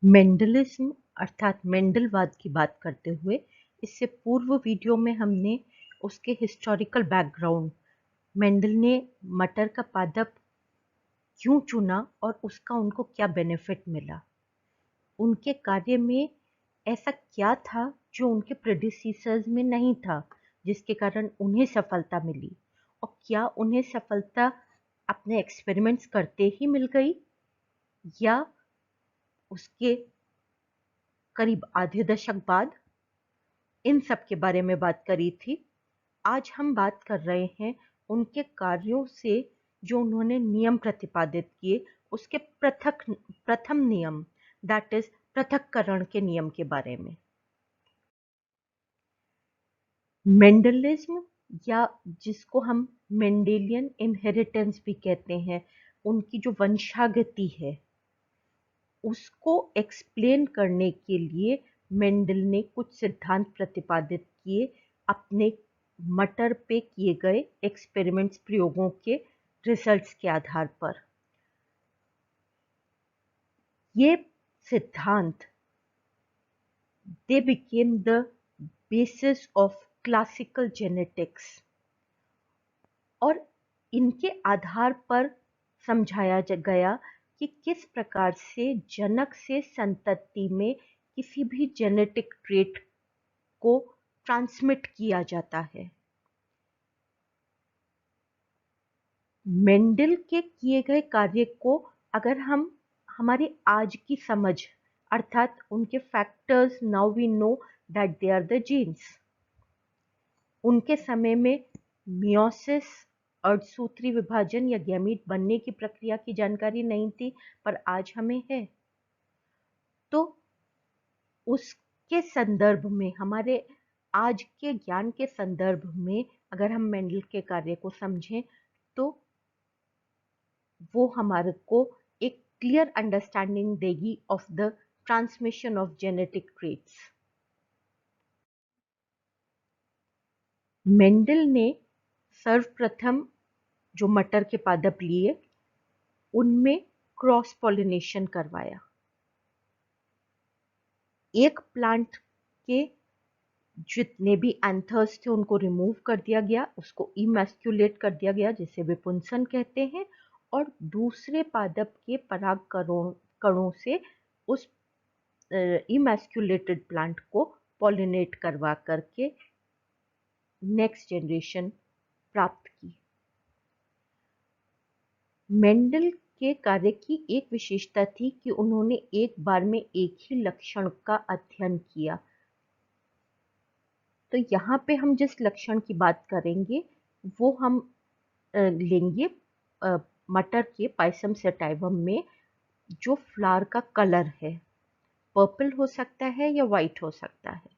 Mendelism अर्थात मेंडलवाद की बात करते हुए इससे पूर्व वीडियो में हमने उसके हिस्टोरिकल बैकग्राउंड, मेंडल ने मटर का पादप क्यों चुना और उसका उनको क्या बेनिफिट मिला, उनके कार्य में ऐसा क्या था जो उनके प्रेडिसीसर्स में नहीं था जिसके कारण उन्हें सफलता मिली, और क्या उन्हें सफलता अपने एक्सपेरिमेंट्स करते ही मिल गई या उसके करीब आधे दशक बाद। इन सब के बारे में बात करी थी। आज हम बात कर रहे हैं उनके कार्यों से जो उन्होंने नियम प्रतिपादित किए, उसके प्रथम नियम, दैट इज पृथक्करण के नियम के बारे में। मेंडलिज्म या जिसको हम मेंडेलियन इनहेरिटेंस भी कहते हैं, उनकी जो वंशागति है उसको एक्सप्लेन करने के लिए मेंडल ने कुछ सिद्धांत प्रतिपादित किए अपने मटर पे किए गए एक्सपेरिमेंट्स, प्रयोगों के रिजल्ट्स के आधार पर। ये सिद्धांत they became the basis of classical genetics, और इनके आधार पर समझाया गया कि किस प्रकार से जनक से संतति में किसी भी जेनेटिक ट्रेट को ट्रांसमिट किया जाता है। मेंडल के किए गए कार्य को अगर हम हमारी आज की समझ अर्थात उनके factors, now we know that they are the genes. उनके समय में मियोसिस, अर्धसूत्री विभाजन या गैमीट बनने की प्रक्रिया की जानकारी नहीं थी, पर आज हमें है। तो उसके संदर्भ में, हमारे आज के ज्ञान के संदर्भ में अगर हम मेंडल के कार्य को समझें तो वो हमारे को एक क्लियर अंडरस्टैंडिंग देगी of the transmission of genetic traits. Mendel ने सर्वप्रथम जो मटर के पादप लिए उनमें क्रॉस पॉलिनेशन करवाया। एक प्लांट के जितने भी एंथर्स थे उनको रिमूव कर दिया गया, उसको इमैस्कुलेट कर दिया गया जिसे विपुंसन कहते हैं, और दूसरे पादप के पराग कणों से उस इमैस्कुलेटेड प्लांट को पॉलिनेट करवा करके नेक्स्ट जनरेशन प्राप्त की। मेंडल के कार्य की एक विशेषता थी कि उन्होंने एक बार में एक ही लक्षण का अध्ययन किया। तो यहाँ पे हम जिस लक्षण की बात करेंगे वो हम लेंगे मटर के पायसम सटाइवम में जो फ्लावर का कलर है, पर्पल हो सकता है या वाइट हो सकता है।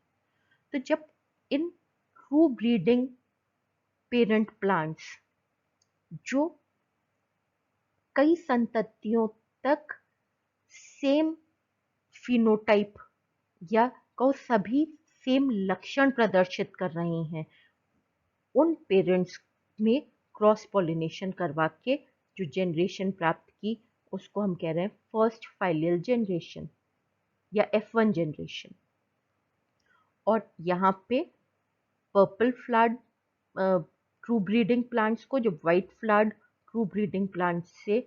तो जब in true breeding parent plants जो कई संततियों तक सेम फिनोटाइप या को सभी सेम लक्षण प्रदर्शित कर रहे हैं, उन पेरेंट्स में क्रॉस पॉलिनेशन करवा के जो जनरेशन प्राप्त की उसको हम कह रहे हैं फर्स्ट फाइलियल जनरेशन या F1 जनरेशन। और यहाँ पे purple flowered true breeding plants को जो white flowered true breeding plants से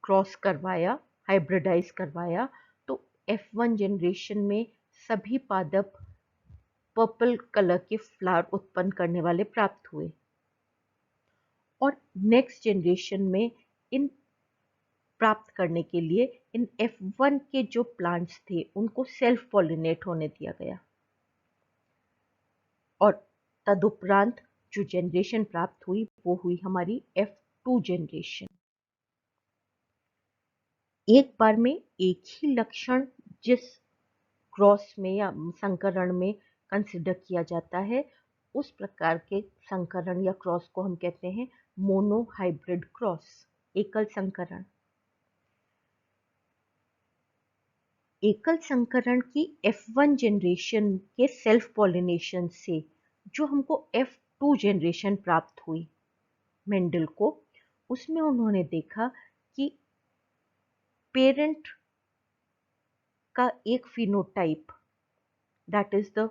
क्रॉस करवाया, हाइब्रिडाइज करवाया, तो F1 जनरेशन में सभी पादप पर्पल कलर के फ्लावर उत्पन्न करने वाले प्राप्त हुए। और नेक्स्ट जनरेशन में इन प्राप्त करने के लिए इन F1 के जो प्लांट्स थे उनको सेल्फ पॉलिनेट होने दिया गया, और तदुपरांत जो जनरेशन प्राप्त हुई वो हुई हमारी F2 जनरेशन। एक बार में एक ही लक्षण जिस क्रॉस में या संकरण में कंसिडर किया जाता है, उस प्रकार के संकरण या क्रॉस को हम कहते हैं मोनो हाइब्रिड क्रॉस, एकल संकरण। एकल संकरण की F1 जनरेशन के सेल्फ पॉलिनेशन से जो हमको F2 जनरेशन प्राप्त हुई मेंडल को, उसमें उन्होंने देखा कि पेरेंट का एक phenotype, that is the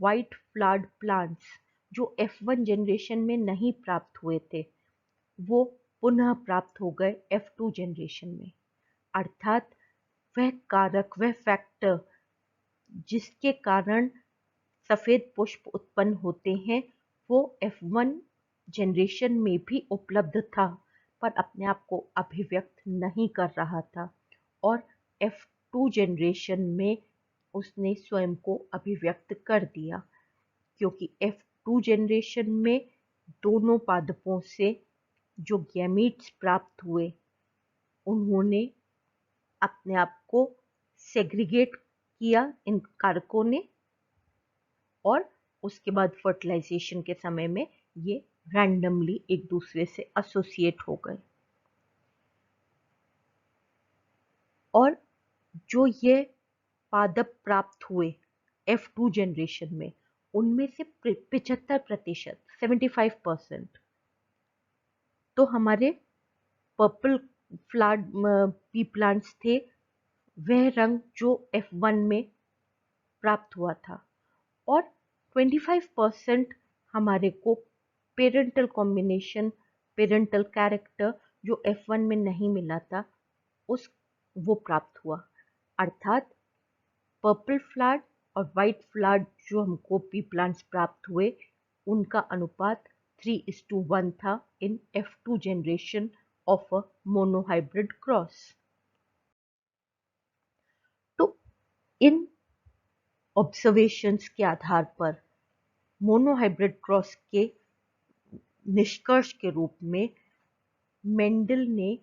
white flowered plants, जो F1 जनरेशन में नहीं प्राप्त हुए थे, वो पुनः प्राप्त हो गए F2 जनरेशन में। अर्थात वह कारक, वह फैक्टर जिसके कारण सफ़ेद पुष्प उत्पन्न होते हैं, वो F1 जनरेशन में भी उपलब्ध था, पर अपने आप को अभिव्यक्त नहीं कर रहा था, और F2 जनरेशन में उसने स्वयं को अभिव्यक्त कर दिया, क्योंकि F2 जनरेशन में दोनों पादपों से जो गैमीट्स प्राप्त हुए, उन्होंने अपने आप को सेग्रीगेट किया इन कारकों ने, और उसके बाद फर्टिलाइजेशन के समय में ये रैंडमली एक दूसरे से एसोसिएट हो गए। और जो ये पादप प्राप्त हुए F2 जनरेशन में, उनमें से 75%, 75% तो हमारे पर्पल फ्लावर्ड पी प्लांट्स थे, वह रंग जो F1 में प्राप्त हुआ था, और 25% हमारे को पेरेंटल कॉम्बिनेशन, पेरेंटल कैरेक्टर जो F1 में नहीं मिला था, वो प्राप्त हुआ। अर्थात पर्पल फ्लावर और वाइट फ्लावर जो हमको पी प्लांट्स प्राप्त हुए, उनका अनुपात 3:1 था इन F2 generation of a monohybrid cross. तो इन ऑब्जर्वेशंस के आधार पर मोनोहाइब्रिड क्रॉस के निष्कर्ष के रूप में मेंडल ने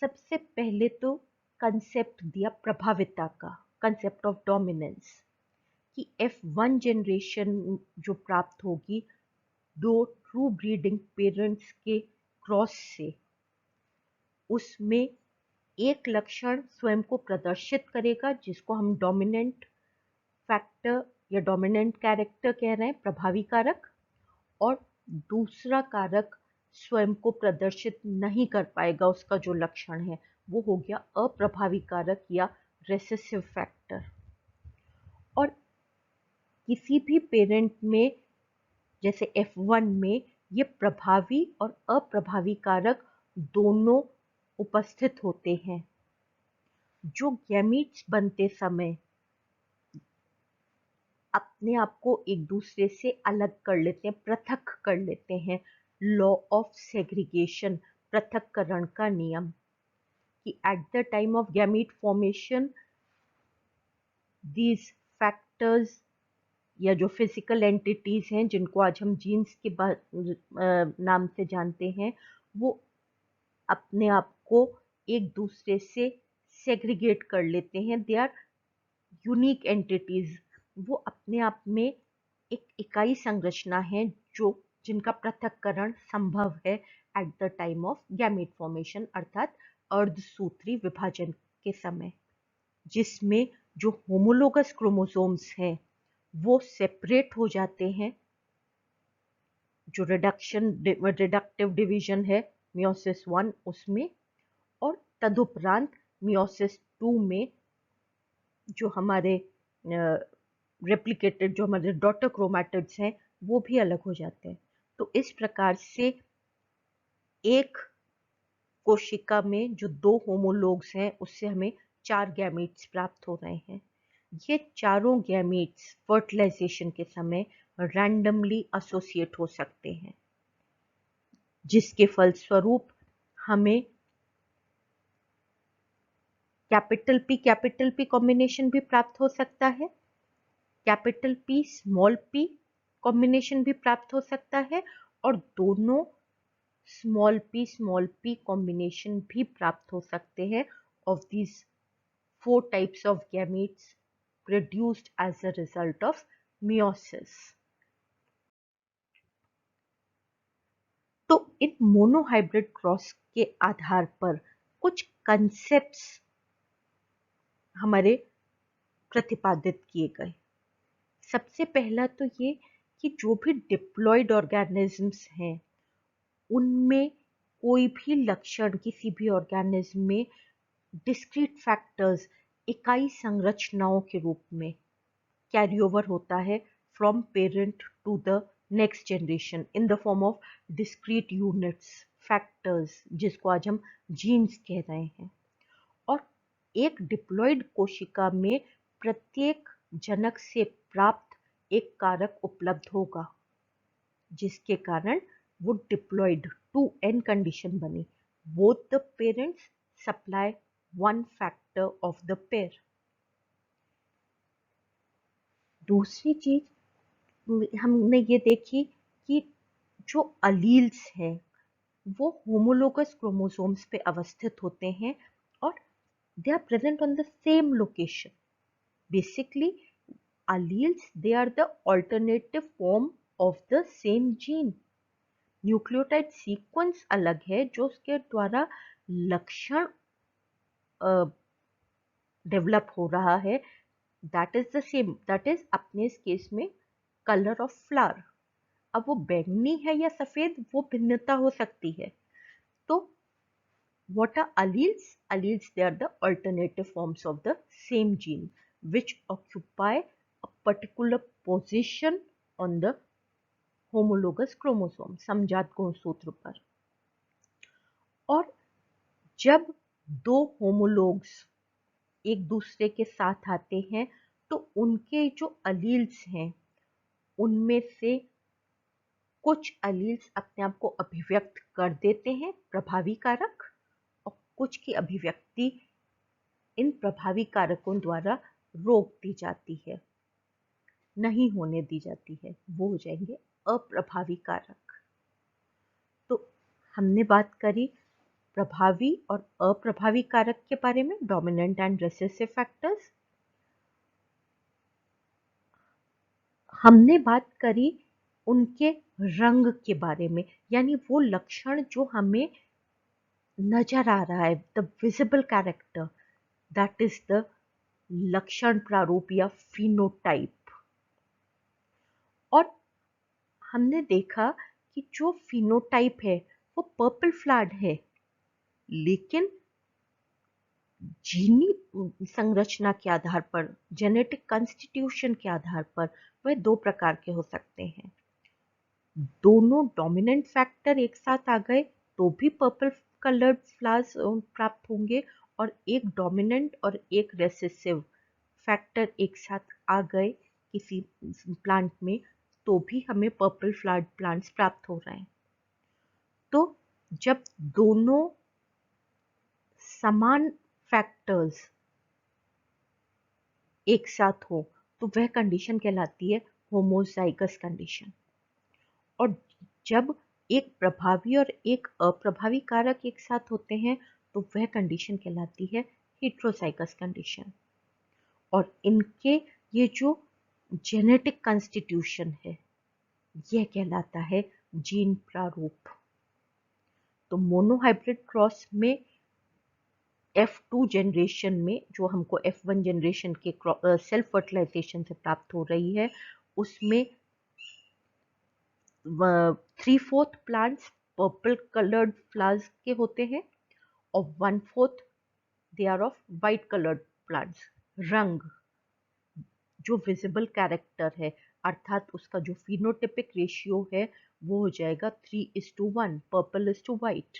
सबसे पहले तो कंसेप्ट दिया प्रभाविता का, कंसेप्ट ऑफ डोमिनेंस, कि F1 जनरेशन जो प्राप्त होगी दो ट्रू ब्रीडिंग पेरेंट्स के क्रॉस से, उसमें एक लक्षण स्वयं को प्रदर्शित करेगा जिसको हम डोमिनेंट फैक्टर या डोमिनेंट कैरेक्टर कह रहे हैं, प्रभावी कारक, और दूसरा कारक स्वयं को प्रदर्शित नहीं कर पाएगा, उसका जो लक्षण है वो हो गया अप्रभावी कारक या रेसेसिव फैक्टर। और किसी भी पेरेंट में जैसे F1 में ये प्रभावी और अप्रभावी कारक दोनों उपस्थित होते हैं, जो गैमीट्स बनते समय अपने आप को एक दूसरे से अलग कर लेते हैं, पृथक कर लेते हैं। लॉ ऑफ सेग्रीगेशन, पृथक्करण का नियम, कि at the time of gamete formation these factors या जो फिजिकल एंटिटीज हैं जिनको आज हम जीन्स के नाम से जानते हैं, वो अपने आप को एक दूसरे से सेग्रीगेट कर लेते हैं। दे आर यूनिक एंटिटीज, वो अपने आप में एक इकाई संरचना है जो जिनका पृथक्करण संभव है at the time of gamete formation, अर्थात अर्धसूत्री विभाजन के समय, जिसमें जो होमोलोगस क्रोमोसोम्स हैं वो सेपरेट हो जाते हैं, जो रिडक्टिव डिवीजन है मियोसिस 1 उसमें, और तदुपरांत मियोसिस 2 में जो हमारे रेप्लिकेटेड, जो हमारे डॉटर क्रोमैटिड्स हैं, वो भी अलग हो जाते हैं। तो इस प्रकार से एक कोशिका में जो दो होमोलोग्स हैं उससे हमें 4 गैमीट्स प्राप्त हो रहे हैं। ये चारों गैमीट्स फर्टिलाइजेशन के समय रैंडमली एसोसिएट हो सकते हैं, जिसके फलस्वरूप हमें कैपिटल पी कॉम्बिनेशन भी प्राप्त हो सकता है, capital P small p combination भी प्राप्त हो सकता है, और दोनों स्मॉल p कॉम्बिनेशन भी प्राप्त हो सकते हैं of these 4 types of gametes produced as a result of meiosis. तो इन मोनोहाइब्रिड क्रॉस के आधार पर कुछ कंसेप्ट्स हमारे प्रतिपादित किए गए। सबसे पहला तो ये कि जो भी डिप्लॉयड ऑर्गेनिजम्स हैं, उनमें कोई भी लक्षण किसी भी ऑर्गेनिज्म में डिस्क्रीट फैक्टर्स इकाई संरचनाओं के रूप में कैरी ओवर होता है from parent to the next generation in the form of discrete units, factors, जिसको आज हम जीन्स कह रहे हैं। और एक डिप्लॉयड कोशिका में प्रत्येक जनक से प्राप्त एक कारक उपलब्ध होगा, जिसके कारण वो डिप्लॉयड 2n कंडीशन बनी। Both the parents supply one factor of the pair. दूसरी चीज हमने ये देखी कि जो अलील्स हैं वो होमोलोगस क्रोमोसोम्स पे अवस्थित होते हैं और they are present on the same location. Basically alleles, they are the alternative form of the same gene. Nucleotide sequence अलग है जो उसके द्वारा लक्षण डेवलप हो रहा है, that is the same, that is अपने इस केस में कलर ऑफ फ्लावर। अब वो बैंगनी है या सफेद, वो भिन्नता हो सकती है। तो what are alleles? Alleles, they are the alternative forms of the same gene which occupy a particular position on the homologous chromosome, समजात गुणसूत्र पर। और जब दो होमोलोग्स एक दूसरे के साथ आते हैं तो उनके जो अलील्स हैं उनमें से कुछ अलील्स अपने आप को अभिव्यक्त कर देते हैं प्रभावी कारक, और कुछ की अभिव्यक्ति इन प्रभावी कारकों द्वारा रोक दी जाती है, नहीं होने दी जाती है, वो हो जाएंगे अप्रभावी कारक। तो हमने बात करी प्रभावी और अप्रभावी कारक के बारे में, डोमिनेंट एंड रिसेसिव फैक्टर्स। हमने बात करी उनके रंग के बारे में, यानी वो लक्षण जो हमें नजर आ रहा है, the visible character, that is the लक्षण प्रारूप या फिनोटाइप। और हमने देखा कि जो फिनोटाइप है वो पर्पल फ्लावर्ड है, लेकिन जीनी संरचना के आधार पर, जेनेटिक कॉन्स्टिट्यूशन के आधार पर वह दो प्रकार के हो सकते हैं। दोनों डोमिनेंट फैक्टर एक साथ आ गए तो भी पर्पल कलर्ड फ्लावर्स प्राप्त होंगे, और एक डोमिनेंट और एक रेसेसिव फैक्टर एक साथ आ गए किसी प्लांट में तो भी हमें पर्पल फ्लावर्ड प्लांट्स प्राप्त हो रहे हैं। तो जब दोनों समान फैक्टर्स एक साथ हो तो वह कंडीशन कहलाती है होमोजाइगस कंडीशन। और जब एक प्रभावी और एक अप्रभावी कारक एक साथ होते हैं तो वह कंडीशन कहलाती है हेट्रोजाइगस कंडीशन। और इनके ये जो जेनेटिक कॉन्स्टिट्यूशन है यह कहलाता है जीन प्रारूप। तो मोनोहाइब्रिड क्रॉस में F2 जनरेशन में जो हमको F1 जनरेशन के सेल्फ फर्टिलाइजेशन से प्राप्त हो रही है, उसमें 3/4 प्लांट्स पर्पल कलर्ड फ्लावर्स के होते हैं और 1/4 they are of white coloured plants. रंग जो विजिबल कैरेक्टर है, अर्थात उसका जो फिनोटिपिक रेशियो है वो हो जाएगा 3:1, पर्पल इज टू वाइट।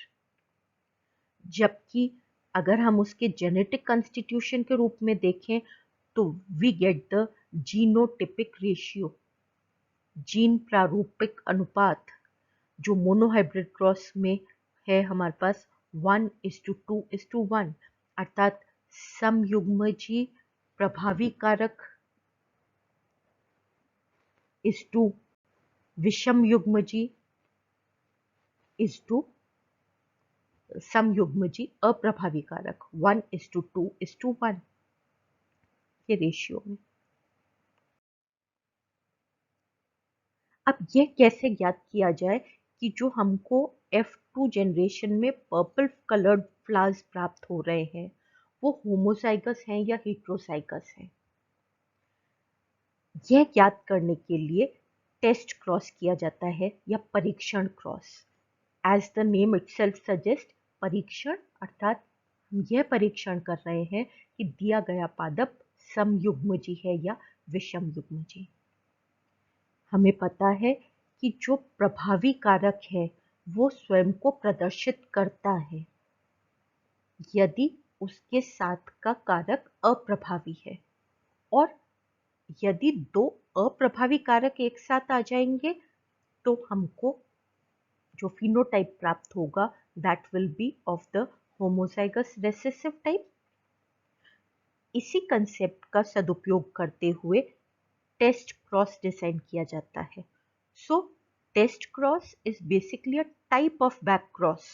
जबकि अगर हम उसके जेनेटिक कॉन्स्टिट्यूशन के रूप में देखें तो we get the genotypic ratio, जीन प्रारूपिक अनुपात, जो मोनोहाइब्रिड क्रॉस में है हमारे पास 1:2:1, अर्थात समयुग्मजी प्रभावी कारक इज टू विषमयुग्मजी इज टू समयुग्मजी अप्रभावी कारक, 1:2:1 के रेशियो में। अब यह कैसे ज्ञात किया जाए कि जो हमको F2 जनरेशन में पर्पल कलर्ड फ्लावर्स प्राप्त हो रहे हैं वो होमोजाइगस हैं या हेट्रोजाइगस हैं? यह ज्ञात करने के लिए टेस्ट क्रॉस किया जाता है या परीक्षण cross. As the name itself suggest, परीक्षण अर्थात यह परीक्षण कर रहे हैं कि दिया गया पादप समयुग्मजी है या विषम युग्मजी। हमें पता है कि जो प्रभावी कारक है वो स्वयं को प्रदर्शित करता है यदि उसके साथ का कारक अप्रभावी है, और यदि दो अप्रभावी कारक एक साथ आ जाएंगे तो हमको जो फिनोटाइप प्राप्त होगा that will be of the homozygous recessive type. इसी कंसेप्ट का सदुपयोग करते हुए टेस्ट क्रॉस डिजाइन किया जाता है। So test cross is basically a type of back cross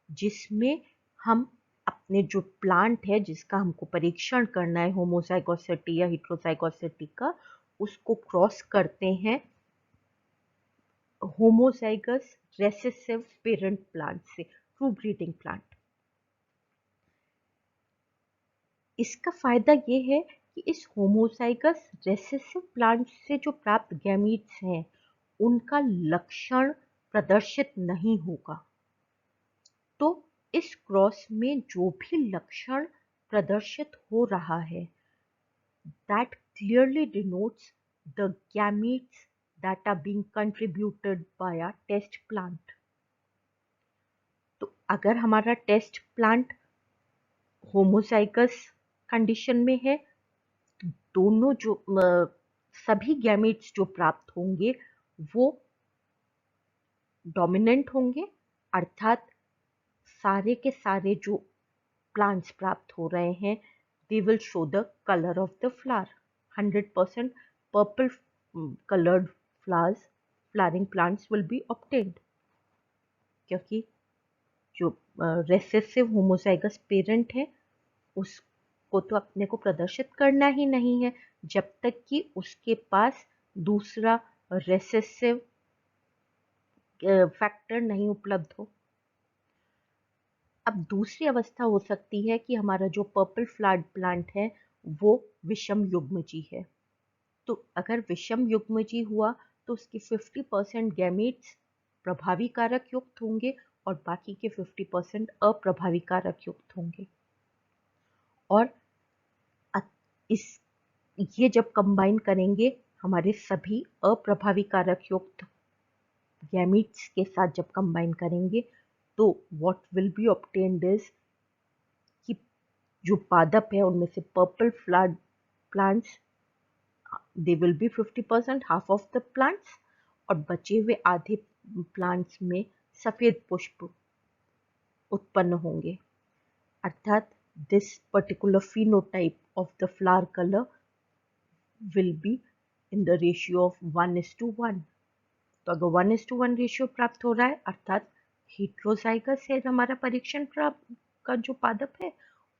जिसमें हम अपने जो प्लांट है जिसका हमको परीक्षण करना है होमोजाइगोसिटी या हेटेरोजाइगोसिटी का, उसको क्रॉस करते हैं होमोजाइगस रेसेसिव पेरेंट प्लांट से, ट्रू ब्रीडिंग प्लांट। इसका फायदा ये है कि इस होमोजाइगस रेसेसिव प्लांट से जो प्राप्त गैमीट्स हैं उनका लक्षण प्रदर्शित नहीं होगा। तो इस क्रॉस में जो भी लक्षण प्रदर्शित हो रहा है that clearly denotes the gametes that are being contributed by a test plant। तो अगर हमारा टेस्ट प्लांट होमोजाइगस कंडीशन में है तो दोनों जो सभी गैमेट्स जो प्राप्त होंगे वो डोमिनेंट होंगे, अर्थात सारे के सारे जो प्लांट्स प्राप्त हो रहे हैं they will show the color of the flower, 100% purple colored flowering plants will be obtained, क्योंकि जो रेसेसिव होमोजाइगस पेरेंट है उसको तो अपने को प्रदर्शित करना ही नहीं है जब तक कि उसके पास दूसरा रेसेसिव फैक्टर नहीं उपलब्ध हो। अब दूसरी अवस्था हो सकती है कि हमारा जो पर्पल फ्लावर्ड प्लांट है वो विषम युग्मजी है। तो अगर विषम युग्मजी हुआ तो उसके 50% गैमेट्स प्रभावी कारक युक्त होंगे और बाकी के 50% अप्रभावी कारक युक्त होंगे। और इस ये जब कंबाइन करेंगे हमारे सभी अप्रभावी कारक युक्त गैमेट्स के साथ जब कंबाइन करेंगे तो what will be obtained is कि जो पादप है उनमें से purple flowered plants they will be 50%, half of the plants, और बचे हुए आधे प्लांट्स में सफेद पुष्प उत्पन्न होंगे, अर्थात this particular phenotype of the flower color will be in the ratio of 1:1। तो अगर 1:1 रेशियो प्राप्त हो रहा है अर्थात हेट्रोजाइगस है हमारा परीक्षण का जो पादप है,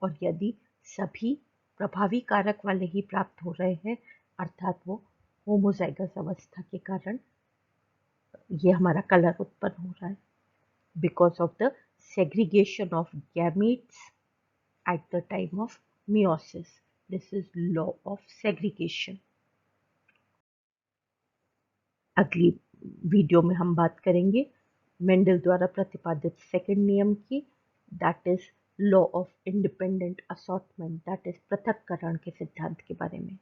और यदि सभी प्रभावी कारक वाले ही प्राप्त हो रहे हैं अर्थात वो होमोजाइगस अवस्था के कारण ये हमारा कलर उत्पन्न हो रहा है because of the segregation of gametes at the time of meiosis. This is law of segregation. अगली वीडियो में हम बात करेंगे मेंडल द्वारा प्रतिपादित सेकंड नियम की, that is law of independent assortment, that is पृथक्करण के सिद्धांत के बारे में।